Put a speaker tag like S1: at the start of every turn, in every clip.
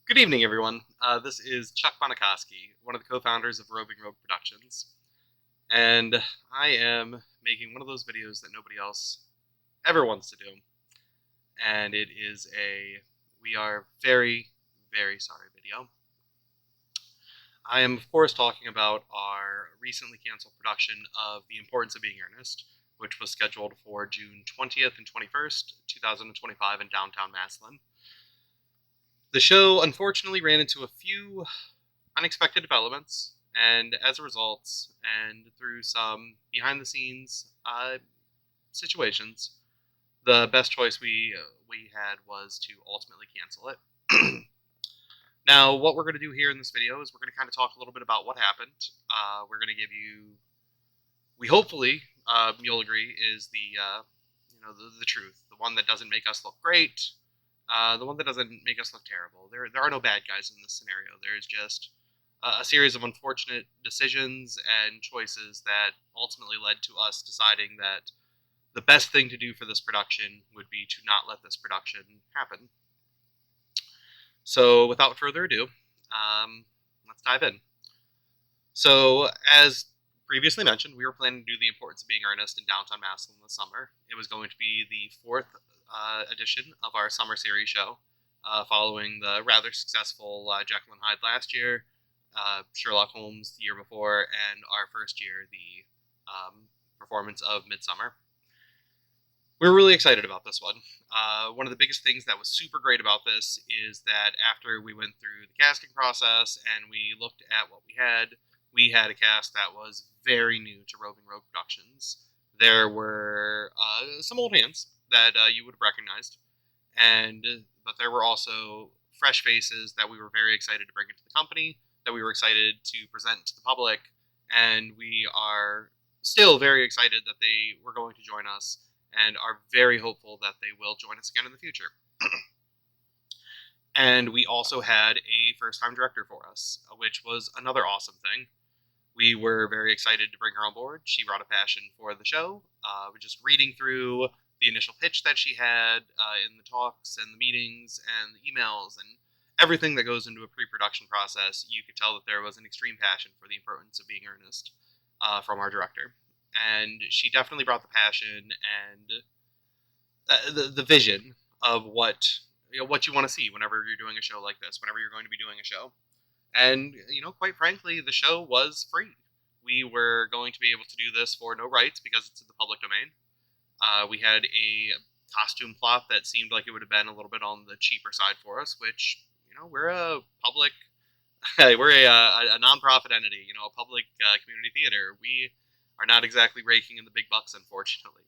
S1: Good evening, everyone. This is Chuck Bonakoski, one of the co-founders of Roving Rogues Productions, and I am making one of those videos that nobody else ever wants to do, and it is a we are very, very sorry video. I am, of course, talking about our recently canceled production of The Importance of Being Earnest, which was scheduled for June 20th and 21st, 2025 in downtown Massillon. The show unfortunately ran into a few unexpected developments, and as a result, and through some behind-the-scenes situations, the best choice we had was to ultimately cancel it. Now, what we're going to do here in this video is we're going to kind of talk a little bit about what happened. We're going to give you, we hopefully you'll agree, is the truth, the one that doesn't make us look great, the one that doesn't make us look terrible. There are no bad guys in this scenario. There's just a series of unfortunate decisions and choices that ultimately led to us deciding that the best thing to do for this production would be to not let this production happen. So, without further ado, let's dive in. So, as previously mentioned, we were planning to do The Importance of Being Earnest in downtown Massillon this summer. It was going to be the fourth edition of our summer series show, following the rather successful Jekyll and Hyde last year, Sherlock Holmes the year before, and our first year, the performance of Midsummer. We were really excited about this one. One of the biggest things that was super great about this is that after we went through the casting process and we looked at what we had a cast that was very new to Roving Rogue Productions. There were some old hands that you would have recognized, but there were also fresh faces that we were very excited to bring into the company, that we were excited to present to the public, and we are still very excited that they were going to join us and are very hopeful that they will join us again in the future. And we also had a first-time director for us, which was another awesome thing. We were very excited to bring her on board. She brought a passion for the show. Just reading through the initial pitch that she had in the talks and the meetings and the emails and everything that goes into a pre-production process, you could tell that there was an extreme passion for the importance of being earnest from our director. And she definitely brought the passion and the vision of what you want to see whenever you're doing a show like this, whenever you're going to be doing a show. And, quite frankly, the show was free. We were going to be able to do this for no rights because it's in the public domain. We had a costume plot that seemed like it would have been a little bit on the cheaper side for us, which, we're a public, we're a nonprofit entity, a public community theater. We are not exactly raking in the big bucks, unfortunately.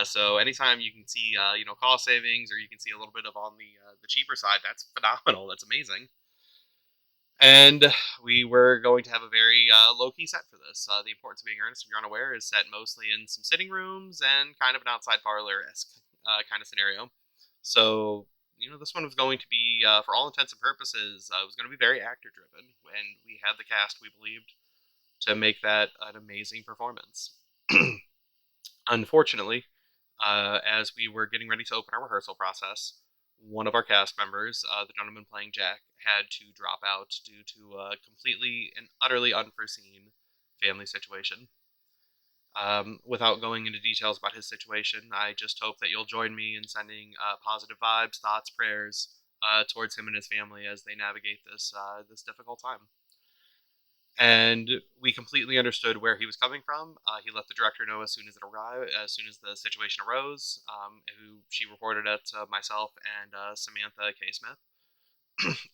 S1: So anytime you can see, cost savings, or you can see a little bit of on the cheaper side, that's phenomenal. That's amazing. And we were going to have a very low-key set for this. The Importance of Being Earnest, if you're unaware, is set mostly in some sitting rooms and kind of an outside parlor-esque kind of scenario. So, this one was going to be, for all intents and purposes, it was going to be very actor-driven. And we had the cast, we believed, to make that an amazing performance. Unfortunately, as we were getting ready to open our rehearsal process, one of our cast members, the gentleman playing Jack, had to drop out due to a completely and utterly unforeseen family situation. Without going into details about his situation, I just hope that you'll join me in sending positive vibes, thoughts, prayers towards him and his family as they navigate this difficult time. And we completely understood where he was coming from. He let the director know as soon as the situation arose, who she reported it to myself and Samantha K. Smith,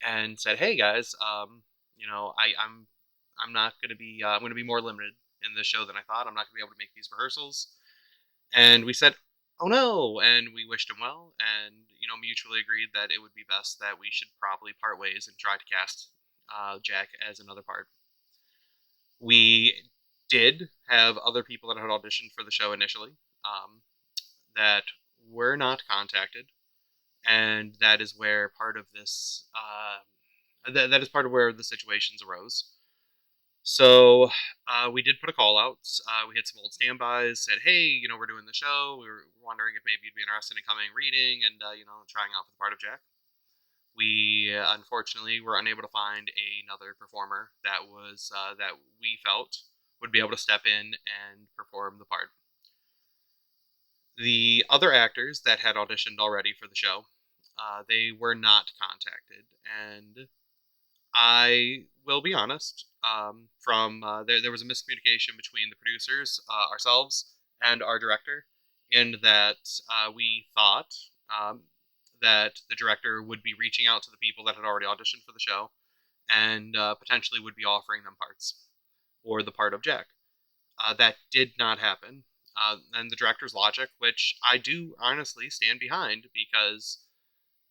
S1: and said, "Hey guys, I'm not going to be. I'm going to be more limited in this show than I thought. I'm not going to be able to make these rehearsals." And we said, "Oh no!" And we wished him well, and mutually agreed that it would be best that we should probably part ways and try to cast Jack as another part. We did have other people that had auditioned for the show initially that were not contacted, and that is where part of this that is part of where the situations arose. So we did put a call out. We had some old standbys, said, "Hey, we're doing the show. We were wondering if maybe you'd be interested in coming reading and trying out for the part of Jack." We unfortunately were unable to find another performer that was that we felt would be able to step in and perform the part. The other actors that had auditioned already for the show, they were not contacted, and I will be honest. From there was a miscommunication between the producers, ourselves, and our director, in that we thought um, that the director would be reaching out to the people that had already auditioned for the show and potentially would be offering them parts or the part of Jack. That did not happen. And the director's logic, which I do honestly stand behind, because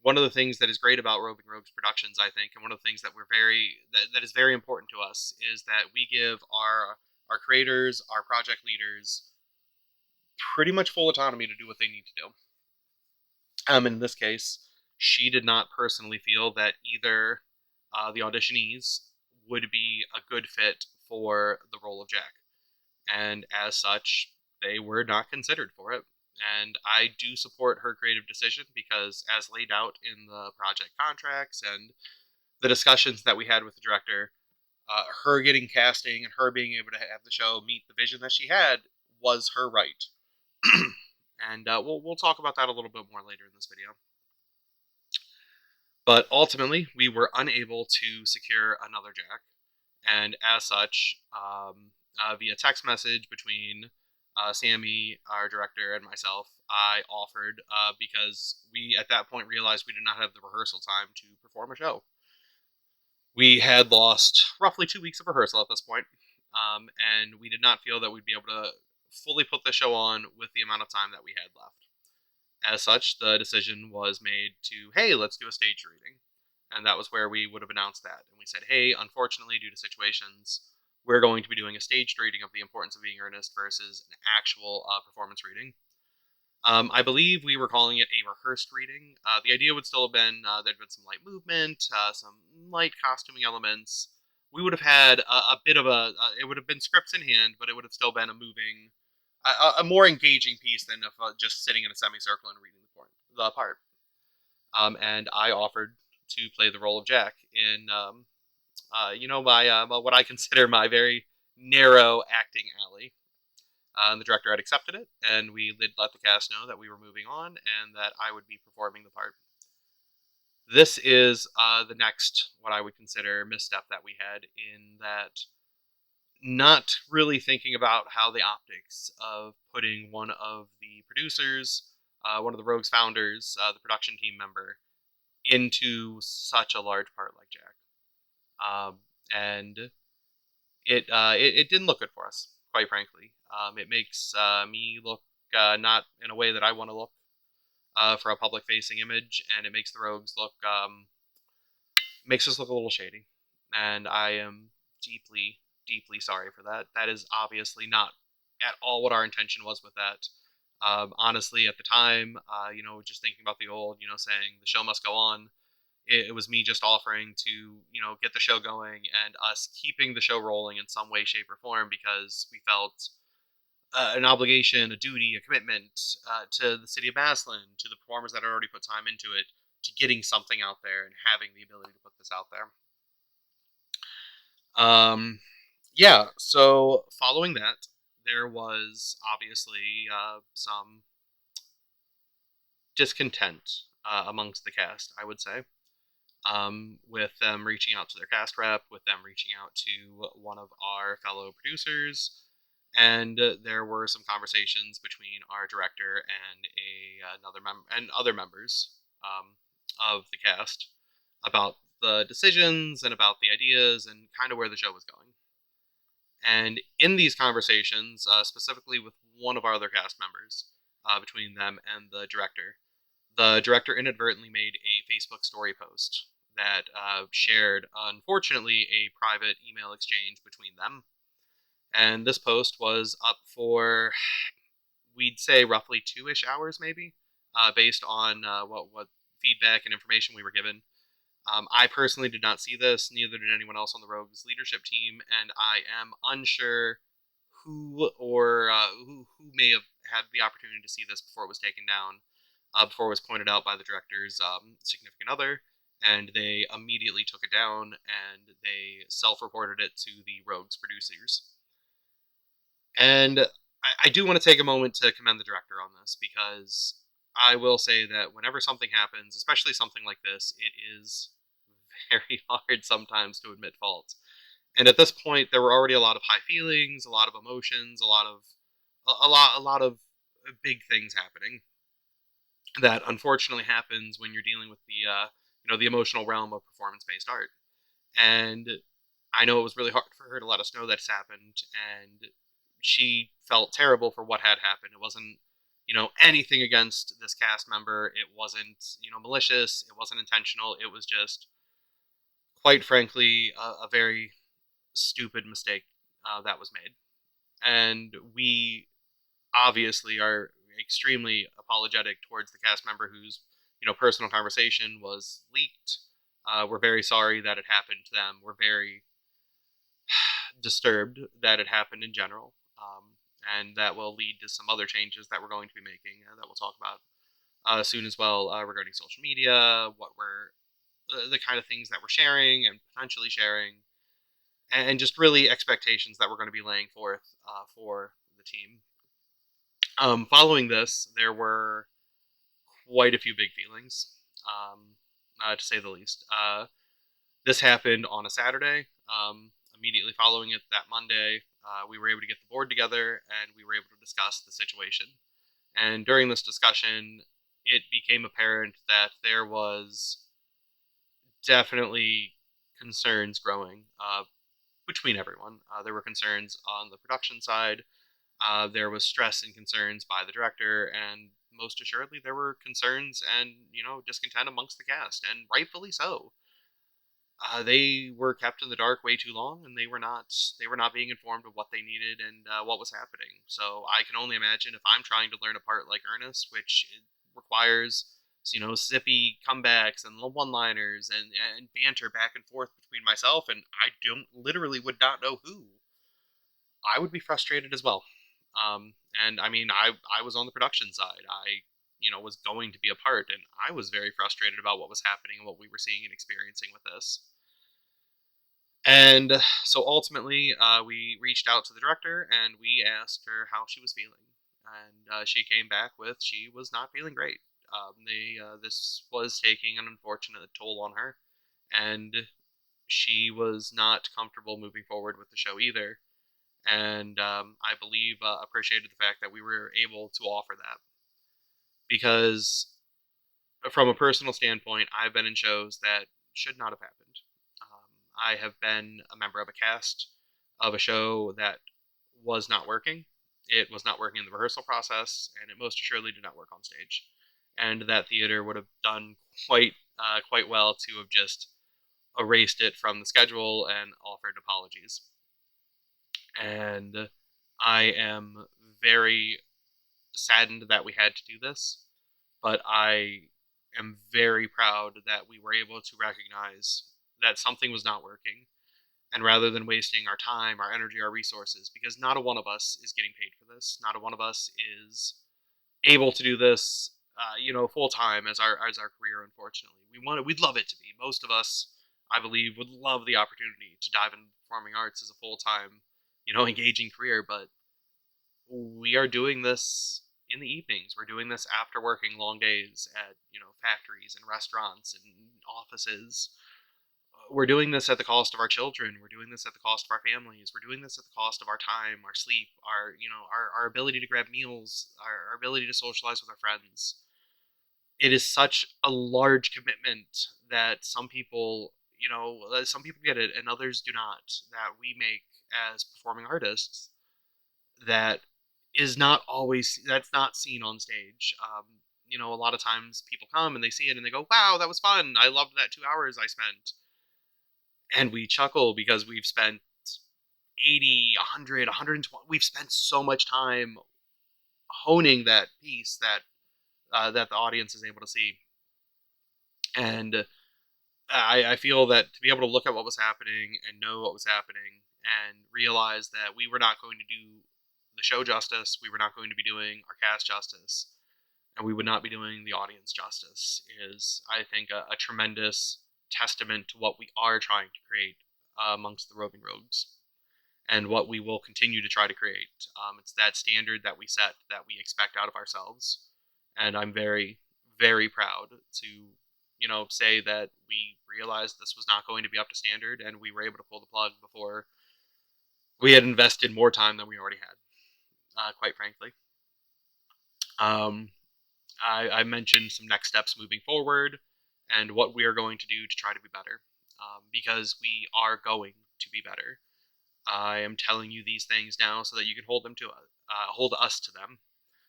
S1: one of the things that is great about Roving Rogues Productions, I think, and one of the things that that is very important to us, is that we give our creators, our project leaders, pretty much full autonomy to do what they need to do. In this case, she did not personally feel that either the auditionees would be a good fit for the role of Jack, and as such, they were not considered for it. And I do support her creative decision, because, as laid out in the project contracts and the discussions that we had with the director, her getting casting and her being able to have the show meet the vision that she had was her right. And we'll talk about that a little bit more later in this video. But ultimately, we were unable to secure another Jack, and as such, via text message between Sammy, our director, and myself, I offered, because we at that point realized we did not have the rehearsal time to perform a show. We had lost roughly 2 weeks of rehearsal at this point, and we did not feel that we'd be able to fully put the show on with the amount of time that we had left. As such, the decision was made to, hey, let's do a stage reading. And that was where we would have announced that. And we said, hey, unfortunately, due to situations, we're going to be doing a staged reading of The Importance of Being Earnest versus an actual performance reading. I believe we were calling it a rehearsed reading. The idea would still have been there'd been some light movement, some light costuming elements. We would have had a bit of it would have been scripts in hand, but it would have still been a moving, a more engaging piece than if just sitting in a semicircle and reading the part. And I offered to play the role of Jack in, my what I consider my very narrow acting alley. The director had accepted it, and we let the cast know that we were moving on and that I would be performing the part. This is the next, what I would consider, misstep that we had, in that not really thinking about how the optics of putting one of the producers, one of the Rogues founders, the production team member, into such a large part like Jack. And it didn't look good for us, quite frankly. It makes me look not in a way that I want to look for a public-facing image, and it makes the Rogues look makes us look a little shady. And I am deeply, deeply sorry for that. That is obviously not at all what our intention was with that. Honestly, at the time, just thinking about the old, saying the show must go on. It was me just offering to, get the show going and us keeping the show rolling in some way, shape, or form, because we felt an obligation, a duty, a commitment to the city of Maslin, to the performers that had already put time into it, to getting something out there and having the ability to put this out there. Yeah, so following that, there was obviously some discontent amongst the cast, I would say. With them reaching out to their cast rep, with them reaching out to one of our fellow producers, and there were some conversations between our director and another member and other members of the cast about the decisions and about the ideas and kind of where the show was going. And in these conversations, specifically with one of our other cast members, between them and the director inadvertently made a Facebook story post that shared, unfortunately, a private email exchange between them. And this post was up for, we'd say, roughly 2-ish hours, maybe, based on what feedback and information we were given. I personally did not see this, neither did anyone else on the Rogues leadership team, and I am unsure who may have had the opportunity to see this before it was taken down, before it was pointed out by the director's significant other, and they immediately took it down, and they self-reported it to the Rogues producers. And I do want to take a moment to commend the director on this, because I will say that whenever something happens, especially something like this, it is very hard sometimes to admit fault. And at this point, there were already a lot of high feelings, a lot of emotions, a lot of big things happening that unfortunately happens when you're dealing with the emotional realm of performance-based art. And I know it was really hard for her to let us know that's happened, and she felt terrible for what had happened. It wasn't, anything against this cast member. It wasn't, malicious. It wasn't intentional. It was just, quite frankly, a very stupid mistake that was made. And we obviously are extremely apologetic towards the cast member whose, personal conversation was leaked. We're very sorry that it happened to them. We're very disturbed that it happened in general. And that will lead to some other changes that we're going to be making that we'll talk about soon as well, regarding social media, what we're the kind of things that we're sharing and potentially sharing, and just really expectations that we're going to be laying forth for the team. Following this, there were quite a few big feelings, to say the least. This happened on a Saturday. Immediately following it, that Monday, we were able to get the board together, and we were able to discuss the situation. And during this discussion, it became apparent that there was definitely concerns growing between everyone. There were concerns on the production side. There was stress and concerns by the director, and most assuredly, there were concerns and discontent amongst the cast, and rightfully so. They were kept in the dark way too long, and they were not being informed of what they needed and what was happening. So I can only imagine if I'm trying to learn a part like Ernest, which requires zippy comebacks and one-liners and banter back and forth between myself and I don't literally would not know who. I would be frustrated as well. And I mean, I was on the production side. I was going to be a part, and I was very frustrated about what was happening and what we were seeing and experiencing with this. And so ultimately, we reached out to the director and we asked her how she was feeling. And she came back with she was not feeling great. This was taking an unfortunate toll on her, and she was not comfortable moving forward with the show either. And I believe appreciated the fact that we were able to offer that, because from a personal standpoint, I've been in shows that should not have happened. I have been a member of a cast of a show that was not working. It was not working in the rehearsal process, and it most assuredly did not work on stage. And that theater would have done quite well to have just erased it from the schedule and offered apologies. And I am very saddened that we had to do this, but I am very proud that we were able to recognize that something was not working. And rather than wasting our time, our energy, our resources, because not a one of us is getting paid for this, not a one of us is able to do this, full time as our career. Unfortunately, we'd love it to be. Most of us, I believe, would love the opportunity to dive into performing arts as a full time, engaging career. But we are doing this in the evenings. We're doing this after working long days at factories and restaurants and offices. We're doing this at the cost of our children. We're doing this at the cost of our families. We're doing this at the cost of our time, our sleep, our ability to grab meals, our ability to socialize with our friends. It is such a large commitment that some people get it and others do not, that we make as performing artists, that is not always that's not seen on stage. A lot of times people come and they see it and they go, "Wow, that was fun. I loved that 2 hours I spent." And we chuckle because we've spent 80, 100, 120. We've spent so much time honing that piece that the audience is able to see. And I feel that to be able to look at what was happening and know what was happening and realize that we were not going to do the show justice, we were not going to be doing our cast justice, and we would not be doing the audience justice is, I think, a tremendous testament to what we are trying to create amongst the Roving Rogues, and what we will continue to try to create. It's that standard that we set, that we expect out of ourselves, and I'm very, very proud to, say that we realized this was not going to be up to standard, and we were able to pull the plug before we had invested more time than we already had, quite frankly. I mentioned some next steps moving forward and what we are going to do to try to be better, because we are going to be better. I am telling you these things now so that you can hold us to them,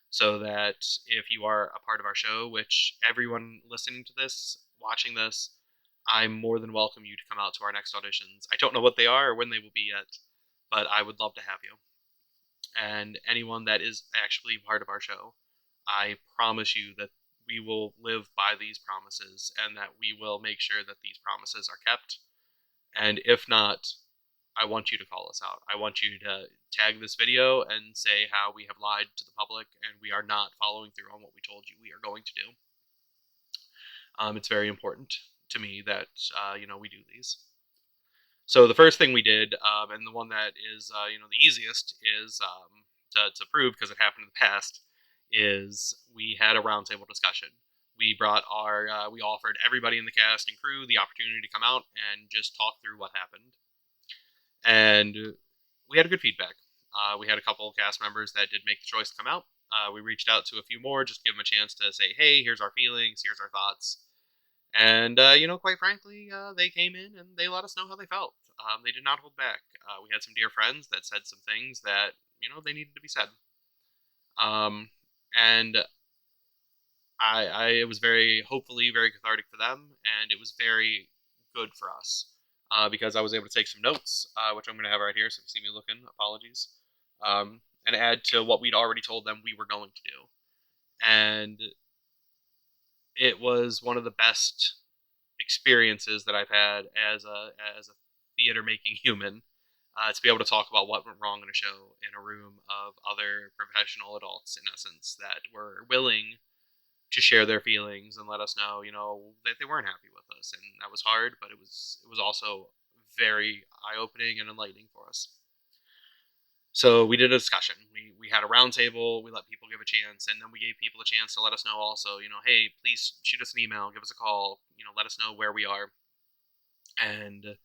S1: so that if you are a part of our show, which everyone listening to this, watching this, I'm more than welcome you to come out to our next auditions. I don't know what they are or when they will be yet, but I would love to have you. And anyone that is actually part of our show, I promise you that we will live by these promises, and that we will make sure that these promises are kept. And if not, I want you to call us out. I want you to tag this video and say how we have lied to the public and we are not following through on what we told you we are going to do. It's very important to me that we do these. So the first thing we did, and the one that is the easiest is to prove, because it happened in the past, is we had a roundtable discussion. We offered everybody in the cast and crew the opportunity to come out and just talk through what happened. And we had good feedback. We had a couple of cast members that did make the choice to come out. We reached out to a few more, just to give them a chance to say, hey, here's our feelings, here's our thoughts. And, quite frankly, they came in and they let us know how they felt. They did not hold back. We had some dear friends that said some things that, they needed to be said. And it was hopefully very cathartic for them, and it was very good for us, because I was able to take some notes, which I'm going to have right here, so if you see me looking, apologies, and add to what we'd already told them we were going to do. And it was one of the best experiences that I've had as a theater making human, to be able to talk about what went wrong in a show in a room of other professional adults, in essence, that were willing to share their feelings and let us know, that they weren't happy with us, and that was hard, but it was also very eye opening and enlightening for us. So we did a discussion. We had a roundtable. We let people give a chance, and then we gave people a chance to let us know also, hey, please shoot us an email, give us a call, let us know where we are. And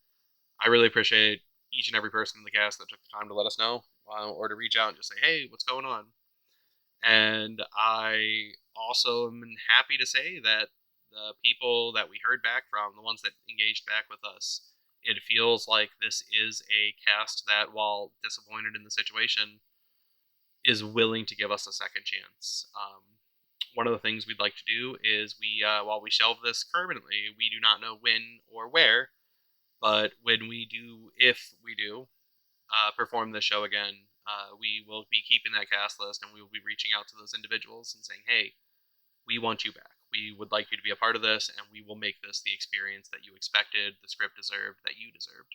S1: I really appreciate each and every person in the cast that took the time to let us know, or to reach out and just say, hey, what's going on? And I also am happy to say that the people that we heard back from, the ones that engaged back with us, it feels like this is a cast that, while disappointed in the situation, is willing to give us a second chance. One of the things we'd like to do is while we shelve this permanently, we do not know when or where, but when we do, if we do, perform the show again, we will be keeping that cast list, and we will be reaching out to those individuals and saying, hey, we want you back. We would like you to be a part of this, and we will make this the experience that you expected, the script deserved, that you deserved.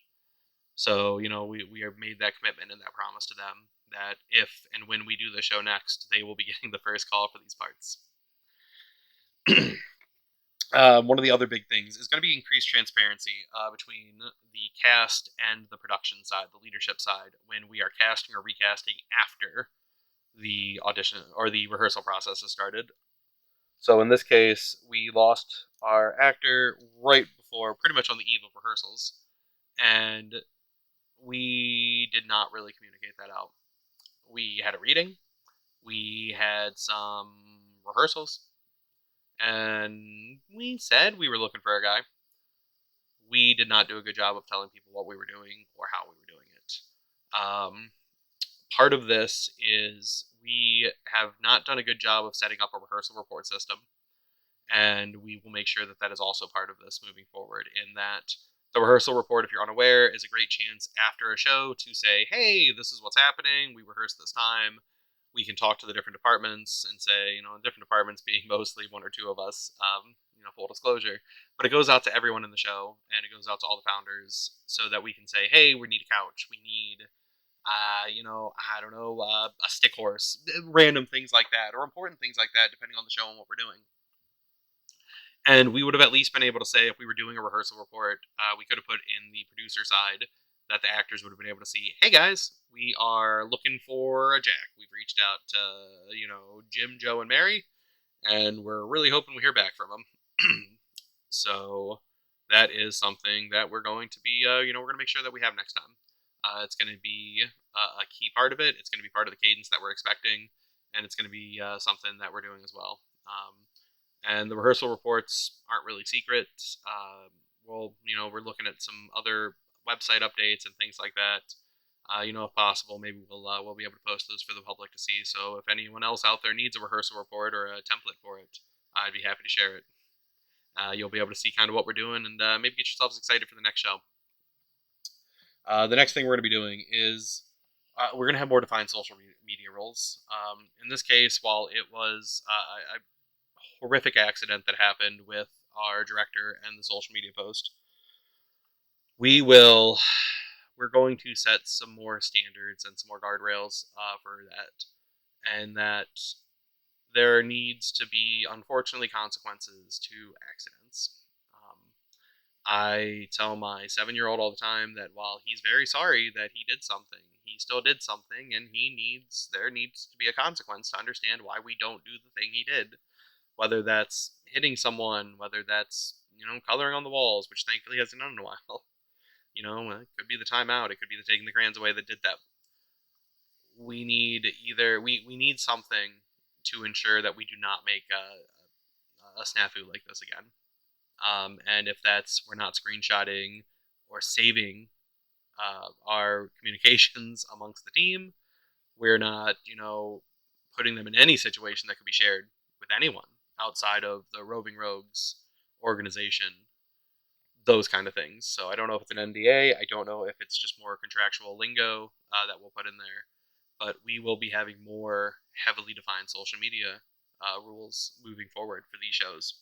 S1: So, we have made that commitment and that promise to them that if and when we do the show next, they will be getting the first call for these parts. One of the other big things is going to be increased transparency between the cast and the production side, the leadership side, when we are casting or recasting after the audition or the rehearsal process has started. So in this case, we lost our actor right before, pretty much on the eve of rehearsals, and we did not really communicate that out. We had a reading, we had some rehearsals, and we said we were looking for a guy. We did not do a good job of telling people what we were doing or how we were doing it. Part of this is we have not done a good job of setting up a rehearsal report system, and we will make sure that that is also part of this moving forward, in that the rehearsal report, if you're unaware, is a great chance after a show to say, hey, this is what's happening, we rehearsed this time. We can talk to the different departments and say, different departments being mostly one or two of us, full disclosure. But it goes out to everyone in the show, and it goes out to all the founders, so that we can say, hey, we need a couch, we need, I don't know, a stick horse, random things like that, or important things like that, depending on the show and what we're doing. And we would have at least been able to say, if we were doing a rehearsal report, we could have put in the producer side that the actors would have been able to see, hey guys, we are looking for a Jack. We've reached out to, Jim, Joe, and Mary, and we're really hoping we hear back from them. So that is something that we're going to be, we're going to make sure that we have next time. It's going to be a key part of it. It's going to be part of the cadence that we're expecting, and it's going to be something that we're doing as well. And the rehearsal reports aren't really secret. We're looking at some other website updates and things like that. If possible, maybe we'll be able to post those for the public to see. So if anyone else out there needs a rehearsal report or a template for it, I'd be happy to share it. You'll be able to see kind of what we're doing and maybe get yourselves excited for the next show. The next thing we're going to be doing is we're going to have more defined social media roles. In this case, while it was a horrific accident that happened with our director and the social media post, we're going to set some more standards and some more guardrails for that, and that there needs to be, unfortunately, consequences to accidents. I tell my 7-year-old all the time that while he's very sorry that he did something, he still did something, and there needs to be a consequence to understand why we don't do the thing he did. Whether that's hitting someone, whether that's, coloring on the walls, which thankfully hasn't done in a while. It could be the timeout, it could be the taking the crayons away that did that. We need we need something to ensure that we do not make a snafu like this again. And if that's, we're not screenshotting or saving our communications amongst the team, we're not, putting them in any situation that could be shared with anyone outside of the Roving Rogues organization, those kind of things. So I don't know if it's an NDA. I don't know if it's just more contractual lingo that we'll put in there. But we will be having more heavily defined social media rules moving forward for these shows.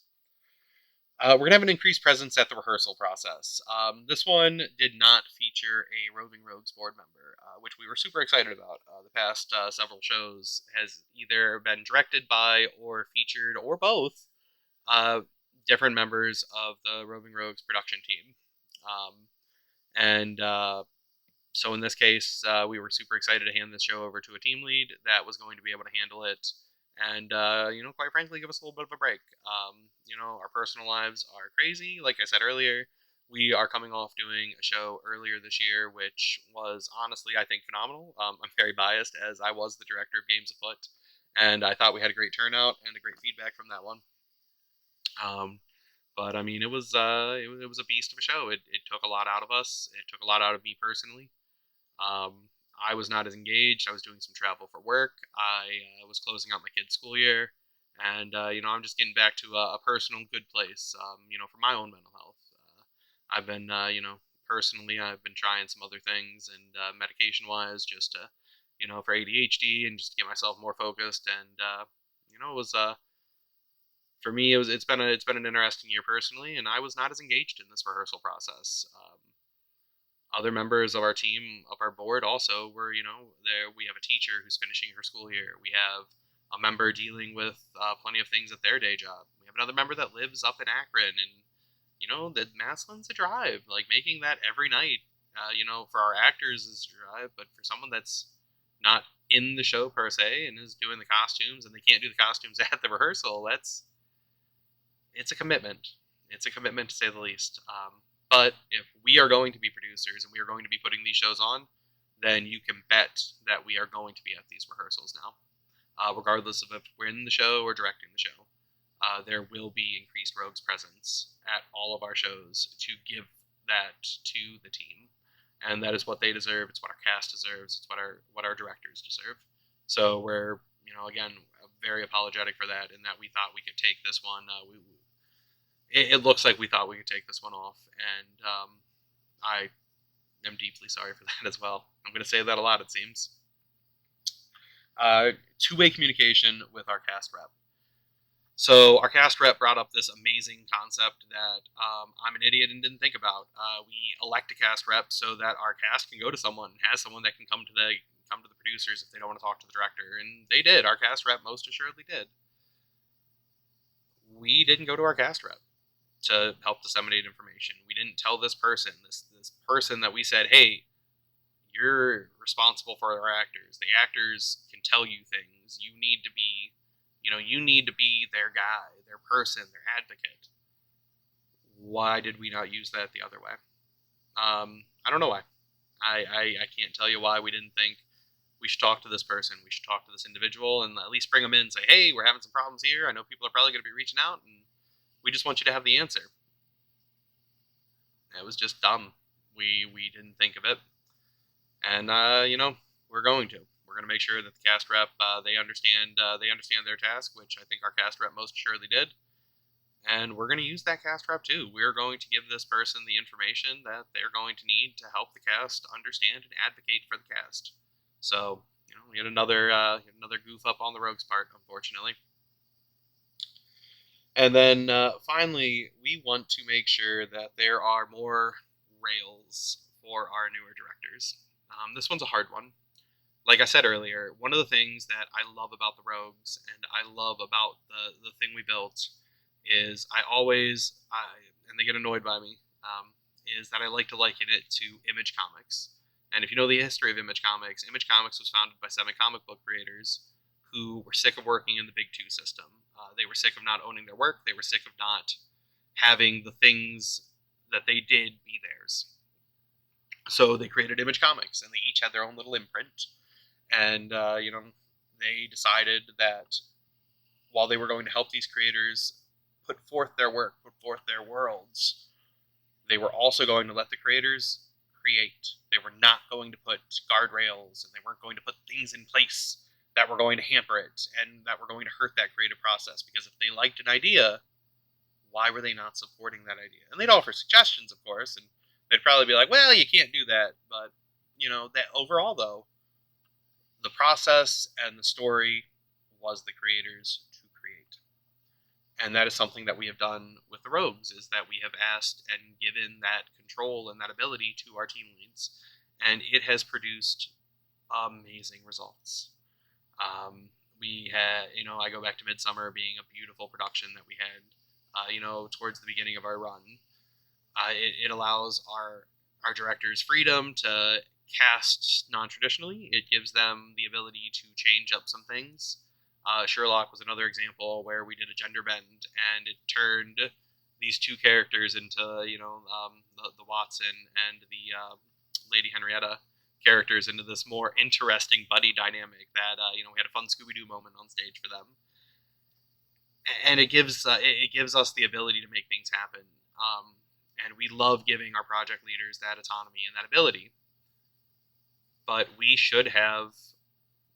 S1: We're going to have an increased presence at the rehearsal process. This one did not feature a Roving Rogues board member, which we were super excited about. The past several shows has either been directed by or featured, or both, different members of the Roving Rogues production team. So in this case, we were super excited to hand this show over to a team lead that was going to be able to handle it and, quite frankly, give us a little bit of a break. Our personal lives are crazy. Like I said earlier, we are coming off doing a show earlier this year, which was honestly, I think, phenomenal. I'm very biased, as I was the director of Games Afoot, and I thought we had a great turnout and a great feedback from that one. But I mean, it was a beast of a show. It took a lot out of us. It took a lot out of me personally. I was not as engaged. I was doing some travel for work. I was closing out my kid's school year, and I'm just getting back to a personal good place. For my own mental health. I've been, personally, I've been trying some other things and medication-wise, just to, for ADHD and just to get myself more focused. And it was for me, it's been an interesting year personally, and I was not as engaged in this rehearsal process. Other members of our team, of our board, also were, there. We have a teacher who's finishing her school year. We have a member dealing with plenty of things at their day job. We have another member that lives up in Akron, and the Maslin's a drive. Like, making that every night, for our actors is a drive, but for someone that's not in the show per se and is doing the costumes, and they can't do the costumes at the rehearsal, it's a commitment. It's a commitment, to say the least. But if we are going to be producers and we are going to be putting these shows on, then you can bet that we are going to be at these rehearsals now. Regardless of if we're in the show or directing the show, there will be increased Rogues presence at all of our shows to give that to the team. And that is what they deserve. It's what our cast deserves. It's what our directors deserve. So we're, again, very apologetic for that, and that we thought we could take this one. It looks like we thought we could take this one off, and I am deeply sorry for that as well. I'm going to say that a lot, it seems. Two-way communication with our cast rep. So our cast rep brought up this amazing concept that I'm an idiot and didn't think about. We elect a cast rep so that our cast can go to someone and has someone that can come to the producers if they don't want to talk to the director, and they did. Our cast rep most assuredly did. We didn't go to our cast rep. to help disseminate information. We didn't tell this person that we said, hey, you're responsible for our actors. The actors can tell you things. You need to be, their guy, their person, their advocate. Why did we not use that the other way? I don't know why. I can't tell you why we didn't think we should talk to this person. We should talk to this individual and at least bring them in and say, hey, we're having some problems here. I know people are probably going to be reaching out, and we just want you to have the answer. It was just dumb. We didn't think of it. And, we're going to. We're going to make sure that the cast rep, they understand their task, which I think our cast rep most surely did. And we're going to use that cast rep too. We're going to give this person the information that they're going to need to help the cast understand and advocate for the cast. So, we had another goof up on the Rogues' part, unfortunately. And then finally, we want to make sure that there are more rails for our newer directors. This one's a hard one. Like I said earlier, one of the things that I love about the Rogues and I love about the thing we built is and they get annoyed by me, is that I like to liken it to Image Comics. And if you know the history of Image Comics was founded by 7 comic book creators who were sick of working in the Big Two system. They were sick of not owning their work. They were sick of not having the things that they did be theirs. So they created Image Comics, and they each had their own little imprint. And, they decided that while they were going to help these creators put forth their work, put forth their worlds, they were also going to let the creators create. They were not going to put guardrails, and they weren't going to put things in place that were going to hamper it and that were going to hurt that creative process. Because if they liked an idea, why were they not supporting that idea? And they'd offer suggestions, of course, and they'd probably be like, well, you can't do that. But, that overall, though, the process and the story was the creators to create. And that is something that we have done with the Rogues, is that we have asked and given that control and that ability to our team leads. And it has produced amazing results. We had, I go back to Midsummer being a beautiful production that we had, towards the beginning of our run. It allows our directors freedom to cast non-traditionally. It gives them the ability to change up some things. Sherlock was another example where we did a gender bend, and it turned these two characters into, the Watson and the Lady Henrietta characters into this more interesting buddy dynamic that, we had a fun Scooby-Doo moment on stage for them. And it gives us the ability to make things happen. And we love giving our project leaders that autonomy and that ability. But we should have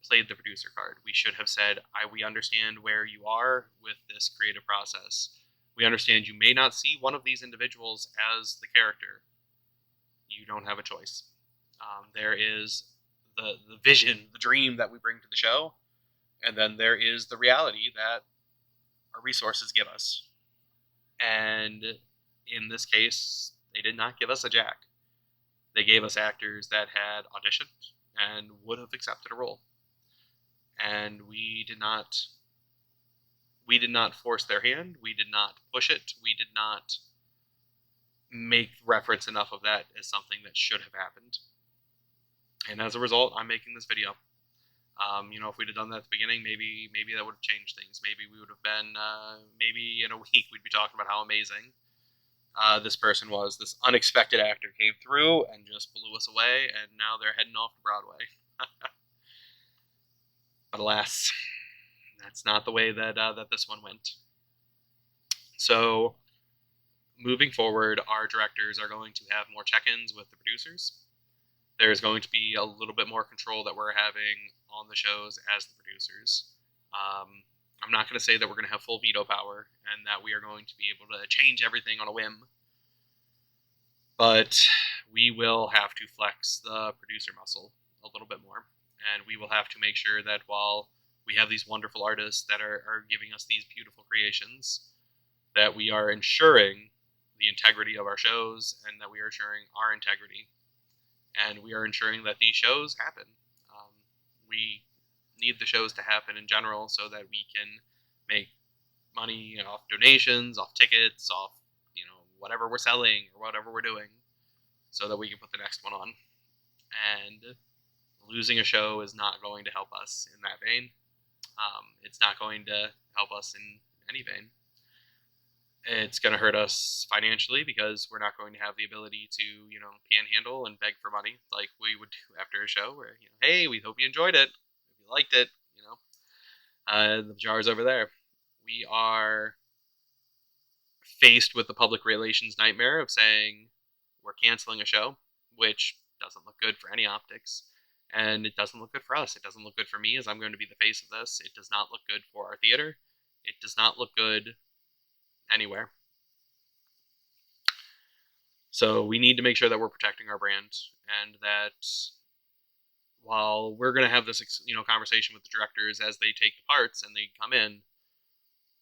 S1: played the producer card. We should have said, we understand where you are with this creative process. We understand you may not see one of these individuals as the character. You don't have a choice. There is the vision, the dream that we bring to the show, and then there is the reality that our resources give us. And in this case, they did not give us a jack. They gave us actors that had auditioned and would have accepted a role. And we did not force their hand. We did not push it. We did not make reference enough of that as something that should have happened. And as a result, I'm making this video. If we'd have done that at the beginning, maybe that would have changed things. Maybe we would have been, maybe in a week we'd be talking about how amazing this person was. This unexpected actor came through and just blew us away, and now they're heading off to Broadway. But alas, that's not the way that this one went. So, moving forward, our directors are going to have more check-ins with the producers. There's going to be a little bit more control that we're having on the shows as the producers. I'm not going to say that we're going to have full veto power and that we are going to be able to change everything on a whim. But we will have to flex the producer muscle a little bit more. And we will have to make sure that while we have these wonderful artists that are giving us these beautiful creations, that we are ensuring the integrity of our shows and that we are ensuring our integrity. And we are ensuring that these shows happen. We need the shows to happen in general so that we can make money off donations, off tickets, off whatever we're selling or whatever we're doing, so that we can put the next one on. And losing a show is not going to help us in that vein. It's not going to help us in any vein. It's going to hurt us financially because we're not going to have the ability to, panhandle and beg for money like we would do after a show where, hey, we hope you enjoyed it. If you liked it, the jar's over there. We are faced with the public relations nightmare of saying we're canceling a show, which doesn't look good for any optics. And it doesn't look good for us. It doesn't look good for me as I'm going to be the face of this. It does not look good for our theater. It does not look good anywhere. So we need to make sure that we're protecting our brand, and that while we're going to have this, conversation with the directors as they take the parts and they come in,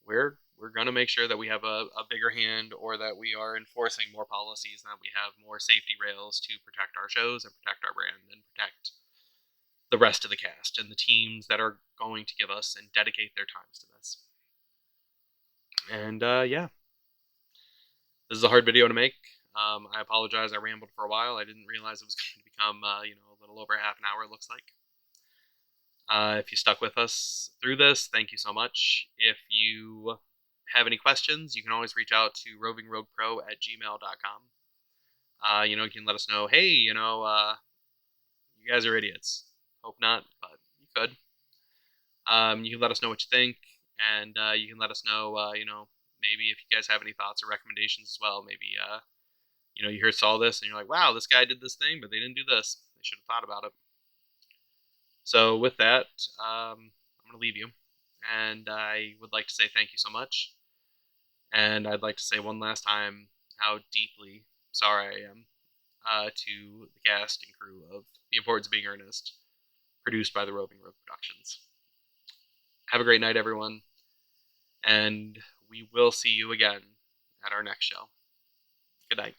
S1: we're going to make sure that we have a bigger hand, or that we are enforcing more policies, and that we have more safety rails to protect our shows and protect our brand and protect the rest of the cast and the teams that are going to give us and dedicate their times to this. And yeah, this is a hard video to make. I apologize. I rambled for a while. I didn't realize it was going to become, a little over half an hour, it looks like. If you stuck with us through this, thank you so much. If you have any questions, you can always reach out to rovingroguepro@gmail.com. You can let us know, hey, you guys are idiots. Hope not, but you could. You can let us know what you think, and you can let us know, maybe if you guys have any thoughts or recommendations as well. Maybe, you saw this and you're like, wow, this guy did this thing, but they didn't do this. They should have thought about it. So with that, I'm going to leave you. And I would like to say thank you so much. And I'd like to say one last time how deeply sorry I am to the cast and crew of The Importance of Being Earnest, produced by the Roving Rogues Productions. Have a great night, everyone. And we will see you again at our next show. Good night.